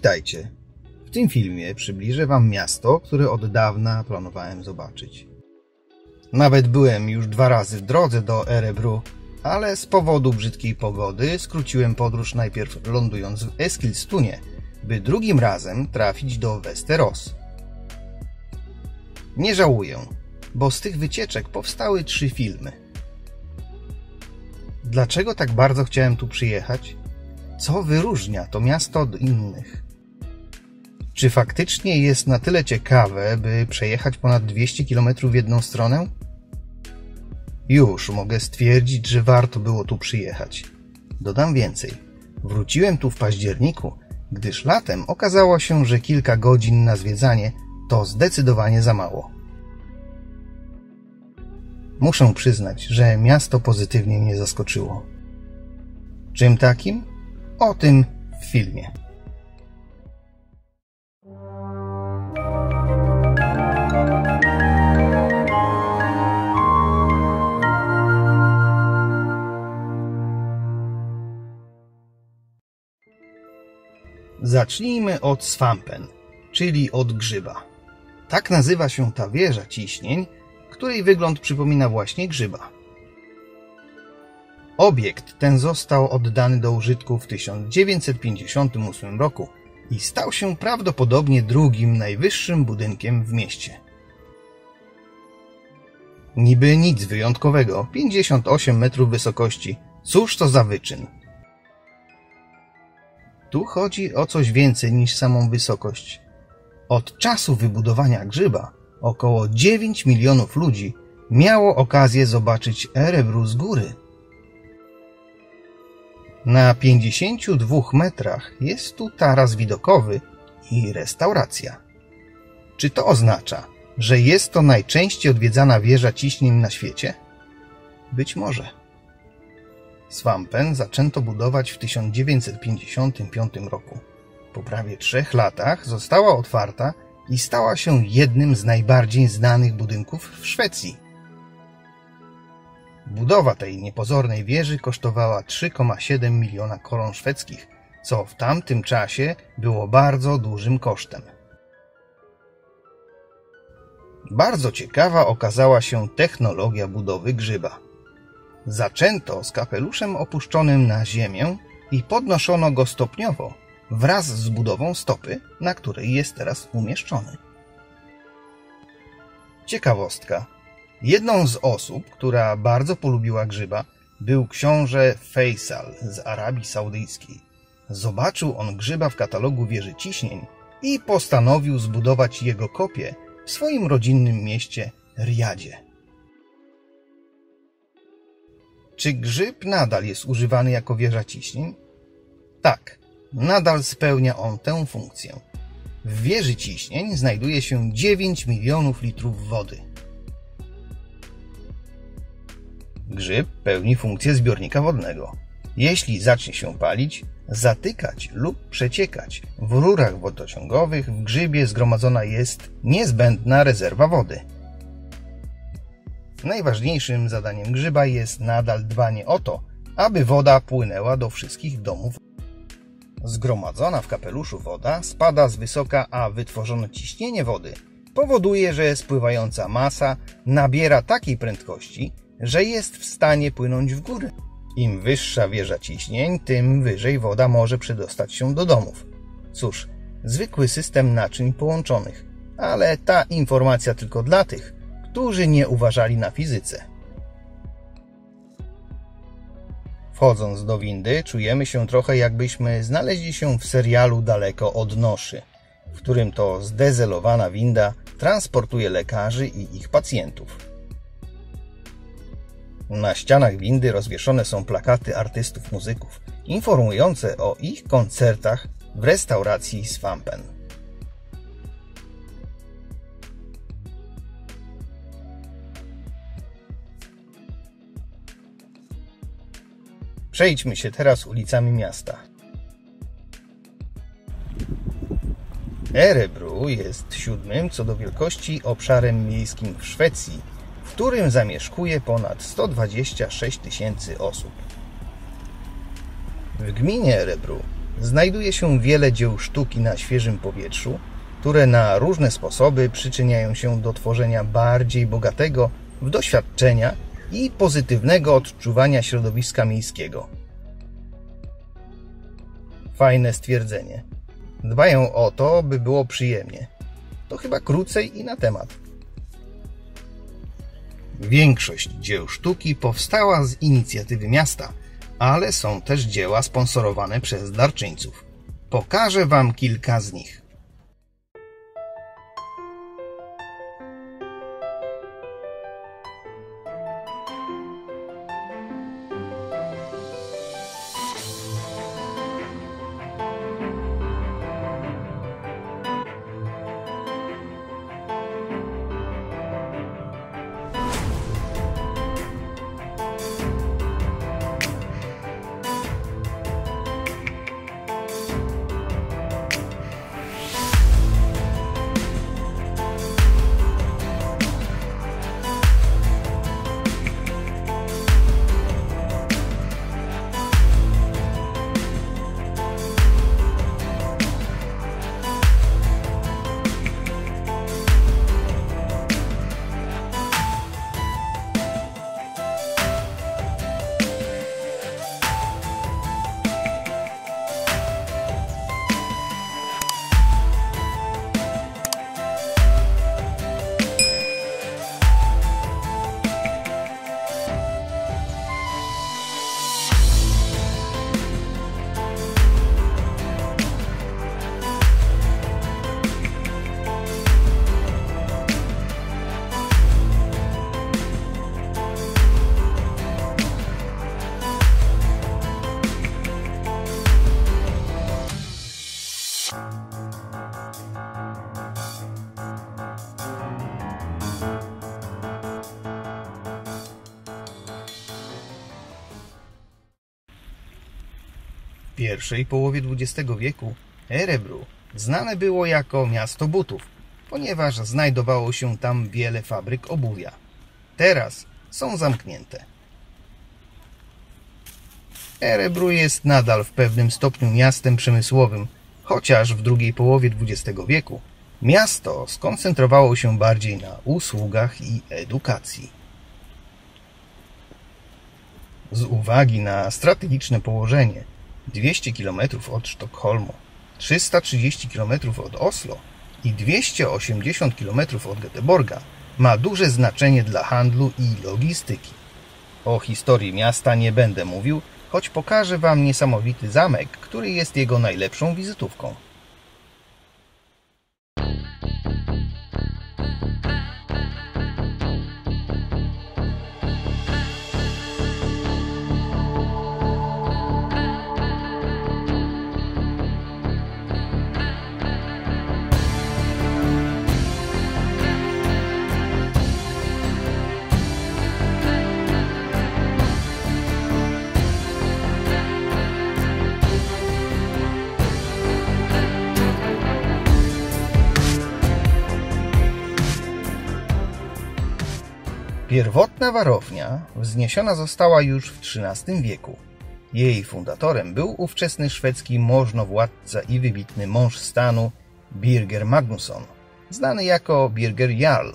Witajcie! W tym filmie przybliżę Wam miasto, które od dawna planowałem zobaczyć. Nawet byłem już 2 razy w drodze do Erebru, ale z powodu brzydkiej pogody skróciłem podróż najpierw lądując w Eskilstunie, by drugim razem trafić do Westeros. Nie żałuję, bo z tych wycieczek powstały 3 filmy. Dlaczego tak bardzo chciałem tu przyjechać? Co wyróżnia to miasto od innych? Czy faktycznie jest na tyle ciekawe, by przejechać ponad 200 km w jedną stronę? Już mogę stwierdzić, że warto było tu przyjechać. Dodam więcej. Wróciłem tu w październiku, gdyż latem okazało się, że kilka godzin na zwiedzanie to zdecydowanie za mało. Muszę przyznać, że miasto pozytywnie mnie zaskoczyło. Czym takim? O tym w filmie. Zacznijmy od Svampen, czyli od grzyba. Tak nazywa się ta wieża ciśnień, której wygląd przypomina właśnie grzyba. Obiekt ten został oddany do użytku w 1958 roku i stał się prawdopodobnie drugim najwyższym budynkiem w mieście. Niby nic wyjątkowego, 58 metrów wysokości. Cóż to za wyczyn? Tu chodzi o coś więcej niż samą wysokość. Od czasu wybudowania grzyba około 9 milionów ludzi miało okazję zobaczyć Erebru z góry. Na 52 metrach jest tu taras widokowy i restauracja. Czy to oznacza, że jest to najczęściej odwiedzana wieża ciśnień na świecie? Być może. Svampen zaczęto budować w 1955 roku. Po prawie 3 latach została otwarta i stała się jednym z najbardziej znanych budynków w Szwecji. Budowa tej niepozornej wieży kosztowała 3,7 miliona koron szwedzkich, co w tamtym czasie było bardzo dużym kosztem. Bardzo ciekawa okazała się technologia budowy grzyba. Zaczęto z kapeluszem opuszczonym na ziemię i podnoszono go stopniowo wraz z budową stopy, na której jest teraz umieszczony. Ciekawostka. Jedną z osób, która bardzo polubiła grzyba, był książę Faisal z Arabii Saudyjskiej. Zobaczył on grzyba w katalogu wieży ciśnień i postanowił zbudować jego kopię w swoim rodzinnym mieście Riyadzie. Czy grzyb nadal jest używany jako wieża ciśnień? Tak, nadal spełnia on tę funkcję. W wieży ciśnień znajduje się 9 milionów litrów wody. Grzyb pełni funkcję zbiornika wodnego. Jeśli zacznie się palić, zatykać lub przeciekać w rurach wodociągowych, w grzybie zgromadzona jest niezbędna rezerwa wody. Najważniejszym zadaniem grzyba jest nadal dbanie o to, aby woda płynęła do wszystkich domów. Zgromadzona w kapeluszu woda spada z wysoka, a wytworzone ciśnienie wody powoduje, że spływająca masa nabiera takiej prędkości, że jest w stanie płynąć w górę. Im wyższa wieża ciśnień, tym wyżej woda może przedostać się do domów. Cóż, zwykły system naczyń połączonych, ale ta informacja tylko dla tych, którzy nie uważali na fizyce. Wchodząc do windy, czujemy się trochę, jakbyśmy znaleźli się w serialu Daleko od noszy, w którym to zdezelowana winda transportuje lekarzy i ich pacjentów. Na ścianach windy rozwieszone są plakaty artystów muzyków, informujące o ich koncertach w restauracji Svampen. Przejdźmy się teraz ulicami miasta. Erebru jest 7. co do wielkości obszarem miejskim w Szwecji, w którym zamieszkuje ponad 126 000 osób. W gminie Erebru znajduje się wiele dzieł sztuki na świeżym powietrzu, które na różne sposoby przyczyniają się do tworzenia bardziej bogatego w doświadczenia i pozytywnego odczuwania środowiska miejskiego. Fajne stwierdzenie. Dbają o to, by było przyjemnie. To chyba krócej i na temat. Większość dzieł sztuki powstała z inicjatywy miasta, ale są też dzieła sponsorowane przez darczyńców. Pokażę Wam kilka z nich. W pierwszej połowie XX wieku Örebro znane było jako miasto butów, ponieważ znajdowało się tam wiele fabryk obuwia. Teraz są zamknięte. Örebro jest nadal w pewnym stopniu miastem przemysłowym, chociaż w drugiej połowie XX wieku miasto skoncentrowało się bardziej na usługach i edukacji. Z uwagi na strategiczne położenie 200 km od Sztokholmu, 330 km od Oslo i 280 km od Göteborga ma duże znaczenie dla handlu i logistyki. O historii miasta nie będę mówił, choć pokażę Wam niesamowity zamek, który jest jego najlepszą wizytówką. Pierwotna warownia wzniesiona została już w XIII wieku. Jej fundatorem był ówczesny szwedzki możnowładca i wybitny mąż stanu Birger Magnusson, znany jako Birger Jarl.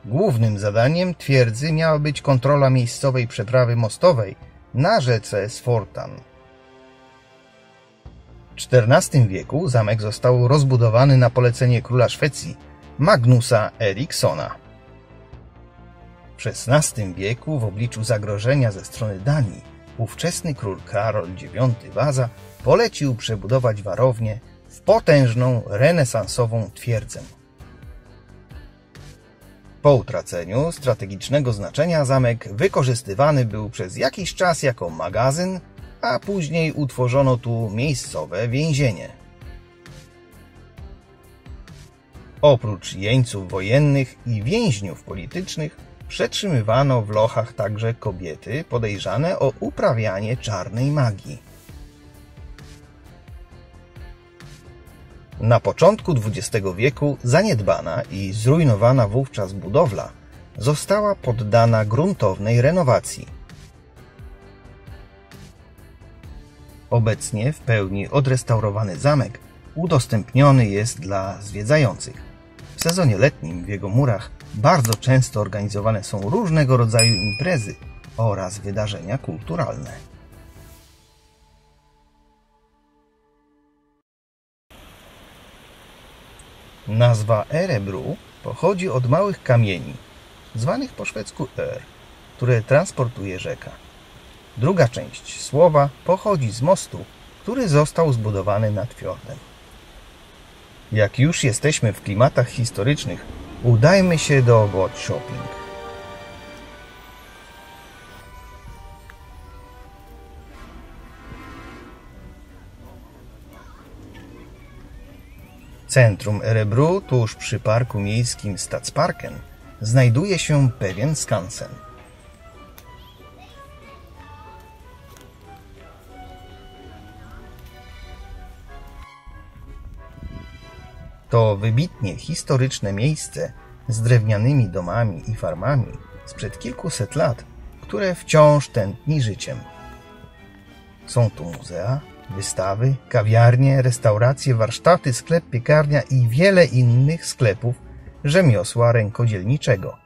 Głównym zadaniem twierdzy miała być kontrola miejscowej przeprawy mostowej na rzece Sfortan. W XIV wieku zamek został rozbudowany na polecenie króla Szwecji Magnusa Erikssona. W XVI wieku w obliczu zagrożenia ze strony Danii ówczesny król Karol IX Wasa polecił przebudować warownię w potężną, renesansową twierdzę. Po utraceniu strategicznego znaczenia zamek wykorzystywany był przez jakiś czas jako magazyn, a później utworzono tu miejscowe więzienie. Oprócz jeńców wojennych i więźniów politycznych przetrzymywano w lochach także kobiety podejrzane o uprawianie czarnej magii. Na początku XX wieku zaniedbana i zrujnowana wówczas budowla została poddana gruntownej renowacji. Obecnie w pełni odrestaurowany zamek udostępniony jest dla zwiedzających. W sezonie letnim w jego murach bardzo często organizowane są różnego rodzaju imprezy oraz wydarzenia kulturalne. Nazwa Örebro pochodzi od małych kamieni, zwanych po szwedzku ör, które transportuje rzeka. Druga część słowa pochodzi z mostu, który został zbudowany nad fiordem. Jak już jesteśmy w klimatach historycznych, udajmy się do Woodstopping. W centrum Örebro, tuż przy parku miejskim Stadsparken, znajduje się pewien skansen. To wybitnie historyczne miejsce z drewnianymi domami i farmami sprzed kilkuset lat, które wciąż tętni życiem. Są tu muzea, wystawy, kawiarnie, restauracje, warsztaty, sklep, piekarnia i wiele innych sklepów rzemiosła rękodzielniczego.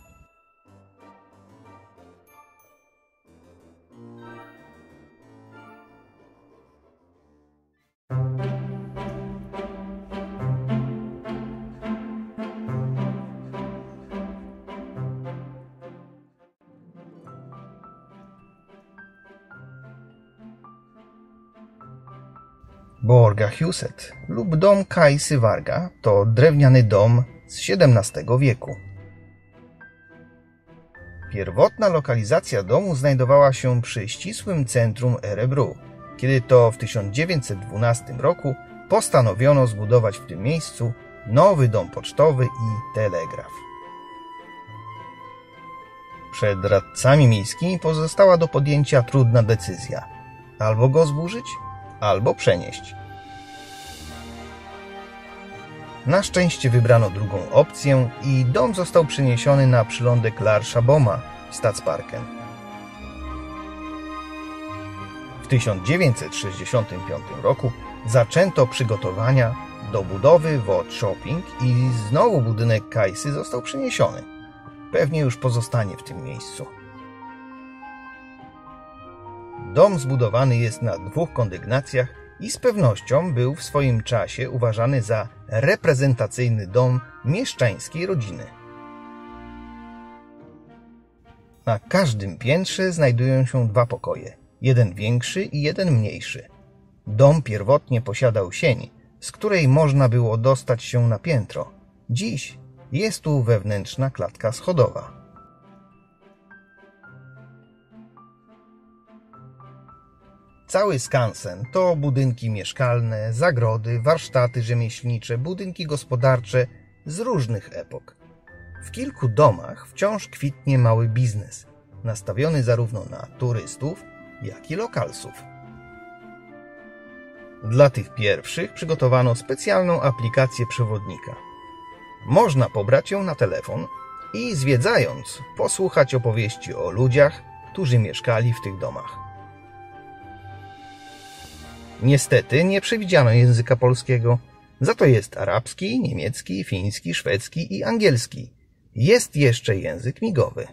Borgahuset lub dom Kajsy Varga to drewniany dom z XVII wieku. Pierwotna lokalizacja domu znajdowała się przy ścisłym centrum Örebro, kiedy to w 1912 roku postanowiono zbudować w tym miejscu nowy dom pocztowy i telegraf. Przed radcami miejskimi pozostała do podjęcia trudna decyzja: albo go zburzyć, albo przenieść. Na szczęście wybrano drugą opcję i dom został przeniesiony na przylądek Larshaboma w Stadsparken. W 1965 roku zaczęto przygotowania do budowy Woodstopping i znowu budynek Kajsy został przeniesiony. Pewnie już pozostanie w tym miejscu. Dom zbudowany jest na dwóch kondygnacjach i z pewnością był w swoim czasie uważany za reprezentacyjny dom mieszczańskiej rodziny. Na każdym piętrze znajdują się dwa pokoje, jeden większy i jeden mniejszy. Dom pierwotnie posiadał sień, z której można było dostać się na piętro. Dziś jest tu wewnętrzna klatka schodowa. Cały skansen to budynki mieszkalne, zagrody, warsztaty rzemieślnicze, budynki gospodarcze z różnych epok. W kilku domach wciąż kwitnie mały biznes, nastawiony zarówno na turystów, jak i lokalsów. Dla tych pierwszych przygotowano specjalną aplikację przewodnika. Można pobrać ją na telefon i zwiedzając, posłuchać opowieści o ludziach, którzy mieszkali w tych domach. Niestety nie przewidziano języka polskiego, za to jest arabski, niemiecki, fiński, szwedzki i angielski. Jest jeszcze język migowy.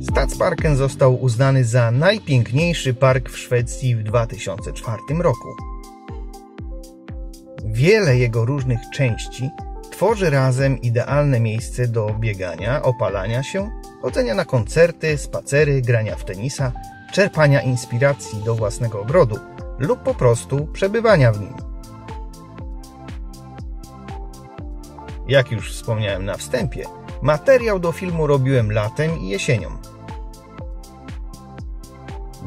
Stadsparken został uznany za najpiękniejszy park w Szwecji w 2004 roku. Wiele jego różnych części tworzy razem idealne miejsce do biegania, opalania się, chodzenia na koncerty, spacery, grania w tenisa czerpania inspiracji do własnego ogrodu lub po prostu przebywania w nim. Jak już wspomniałem na wstępie, materiał do filmu robiłem latem i jesienią.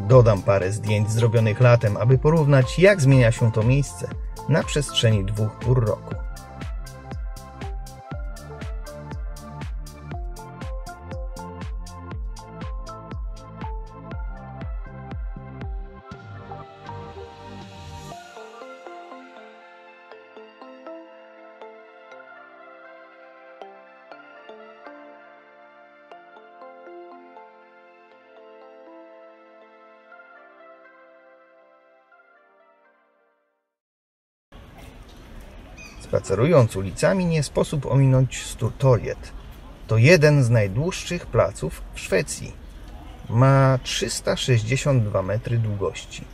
Dodam parę zdjęć zrobionych latem, aby porównać, jak zmienia się to miejsce na przestrzeni 2 pór roku. Spacerując ulicami nie sposób ominąć Sturtoriet. To jeden z najdłuższych placów w Szwecji. Ma 362 metry długości.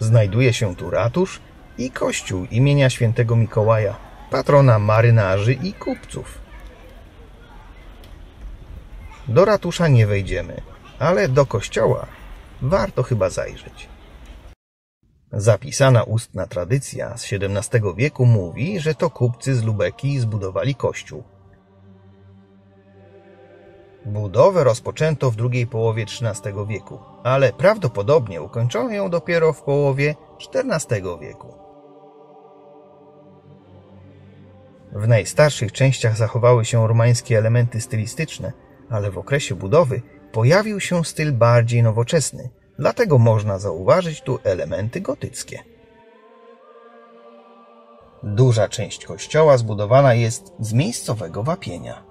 Znajduje się tu ratusz i kościół imienia świętego Mikołaja, patrona marynarzy i kupców. Do ratusza nie wejdziemy, ale do kościoła warto chyba zajrzeć. Zapisana ustna tradycja z XVII wieku mówi, że to kupcy z Lubeki zbudowali kościół. Budowę rozpoczęto w drugiej połowie XIII wieku, ale prawdopodobnie ukończono ją dopiero w połowie XIV wieku. W najstarszych częściach zachowały się romańskie elementy stylistyczne, ale w okresie budowy pojawił się styl bardziej nowoczesny, dlatego można zauważyć tu elementy gotyckie. Duża część kościoła zbudowana jest z miejscowego wapienia.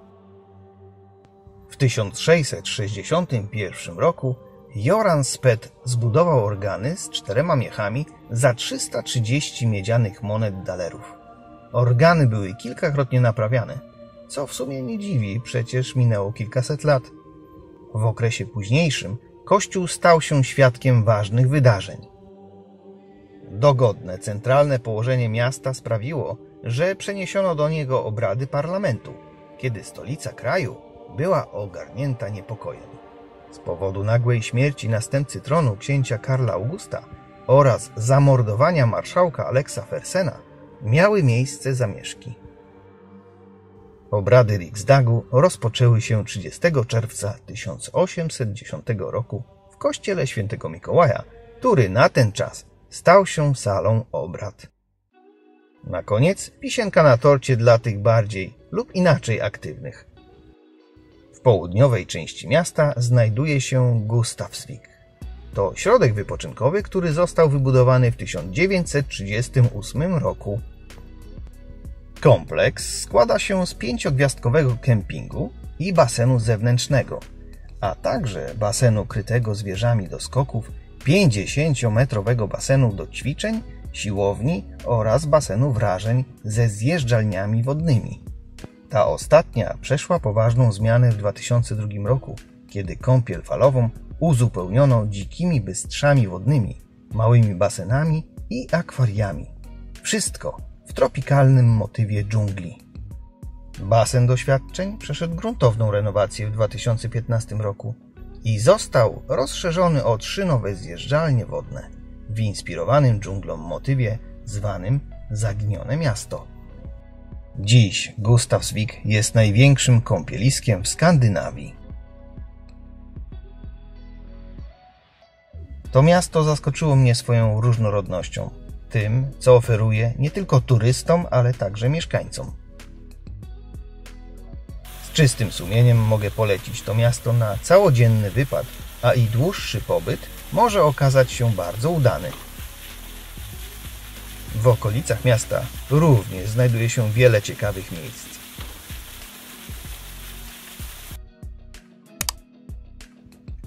W 1661 roku Joran Spet zbudował organy z 4 miechami za 330 miedzianych monet dalerów. Organy były kilkakrotnie naprawiane, co w sumie nie dziwi, przecież minęło kilkaset lat. W okresie późniejszym kościół stał się świadkiem ważnych wydarzeń. Dogodne, centralne położenie miasta sprawiło, że przeniesiono do niego obrady parlamentu, kiedy stolica kraju była ogarnięta niepokojem. Z powodu nagłej śmierci następcy tronu księcia Karla Augusta oraz zamordowania marszałka Aleksa Fersena miały miejsce zamieszki. Obrady Riksdagu rozpoczęły się 30 czerwca 1810 roku w kościele świętego Mikołaja, który na ten czas stał się salą obrad. Na koniec wisienka na torcie dla tych bardziej lub inaczej aktywnych. W południowej części miasta znajduje się Gustavsvik. To środek wypoczynkowy, który został wybudowany w 1938 roku. Kompleks składa się z 5-gwiazdkowego kempingu i basenu zewnętrznego, a także basenu krytego zwierzami do skoków, 50-metrowego basenu do ćwiczeń, siłowni oraz basenu wrażeń ze zjeżdżalniami wodnymi. Ta ostatnia przeszła poważną zmianę w 2002 roku, kiedy kąpiel falową uzupełniono dzikimi bystrzami wodnymi, małymi basenami i akwariami. Wszystko w tropikalnym motywie dżungli. Basen doświadczeń przeszedł gruntowną renowację w 2015 roku i został rozszerzony o 3 nowe zjeżdżalnie wodne w inspirowanym dżunglą motywie zwanym Zaginione Miasto. Dziś Gustavsvik jest największym kąpieliskiem w Skandynawii. To miasto zaskoczyło mnie swoją różnorodnością, tym, co oferuje nie tylko turystom, ale także mieszkańcom. Z czystym sumieniem mogę polecić to miasto na całodzienny wypad, a i dłuższy pobyt może okazać się bardzo udany. W okolicach miasta również znajduje się wiele ciekawych miejsc.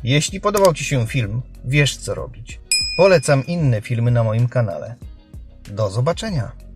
Jeśli podobał Ci się film, wiesz co robić. Polecam inne filmy na moim kanale. Do zobaczenia!